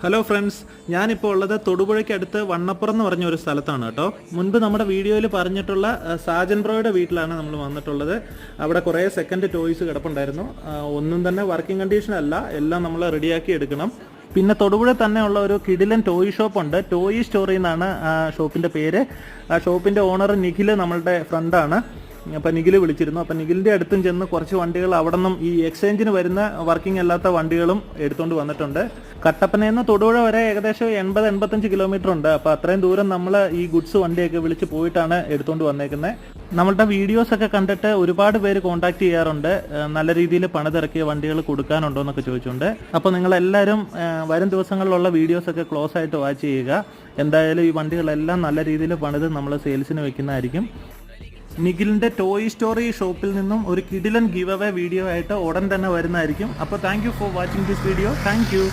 Hello friends, ഞാനിപ്പോൾ ഉള്ളത് തൊടുപുഴയ്ക്കടുത്ത് വണ്ണപ്പുറം എന്ന് പറഞ്ഞ ഒരു സ്ഥലത്താണ് കേട്ടോ. മുൻപ് നമ്മുടെ വീഡിയോയിൽ പറഞ്ഞിട്ടുള്ള സാജൻ ബ്രോയുടെ വീട്ടിലാണ് നമ്മൾ വന്നിട്ടുള്ളത്. അവിടെ കുറേ സെക്കൻഡ് ടോയ്സ് കിടപ്പുണ്ടായിരുന്നു. ഒന്നും തന്നെ വർക്കിംഗ് കണ്ടീഷൻ അല്ല, എല്ലാം നമ്മൾ റെഡിയാക്കി എടുക്കണം. പിന്നെ തൊടുപുഴ തന്നെ ഉള്ള ഒരു കിടിലൻ ടോയ് ഷോപ്പുണ്ട്. ടോയ് സ്റ്റോറി എന്നാണ് ആ ഷോപ്പിൻ്റെ പേര്. ആ ഷോപ്പിൻ്റെ ഓണർ നിഖിൽ നമ്മളുടെ ഫ്രണ്ടാണ്. അപ്പം നിഖിൽ വിളിച്ചിരുന്നു. അപ്പം നിഖിലിൻ്റെ അടുത്തും ചെന്ന് കുറച്ച് വണ്ടികൾ അവിടെ നിന്നും ഈ എക്സ്ചേഞ്ചിന് വരുന്ന വർക്കിംഗ് അല്ലാത്ത വണ്ടികളും എടുത്തുകൊണ്ട് വന്നിട്ടുണ്ട്. കട്ടപ്പനയിൽ നിന്ന് തൊടുപുഴ വരെ ഏകദേശം 80-85 കിലോമീറ്റർ ഉണ്ട്. അപ്പോൾ അത്രയും ദൂരം നമ്മൾ ഈ ഗുഡ്സ് വണ്ടിയൊക്കെ വിളിച്ച് പോയിട്ടാണ് എടുത്തുകൊണ്ട് വന്നേക്കുന്നത്. നമ്മളുടെ വീഡിയോസൊക്കെ കണ്ടിട്ട് ഒരുപാട് പേര് കോൺടാക്ട് ചെയ്യാറുണ്ട്, നല്ല രീതിയിൽ പണിതിറക്കിയ വണ്ടികൾ കൊടുക്കാനുണ്ടോ എന്നൊക്കെ ചോദിച്ചുകൊണ്ട്. അപ്പോൾ നിങ്ങളെല്ലാവരും വരും ദിവസങ്ങളിലുള്ള വീഡിയോസൊക്കെ ക്ലോസ് ആയിട്ട് വാച്ച് ചെയ്യുക. എന്തായാലും ഈ വണ്ടികളെല്ലാം നല്ല രീതിയിൽ പണിത് നമ്മൾ സെയിൽസിന് വെക്കുന്നതായിരിക്കും. നിഖിലിൻ്റെ ടോയ് സ്റ്റോറി ഷോപ്പിൽ നിന്നും ഒരു കിടിലൻ ഗിവ് അവേ വീഡിയോ ആയിട്ട് ഉടൻ തന്നെ വരുന്നതായിരിക്കും. അപ്പോൾ thank you for watching this video. Thank you.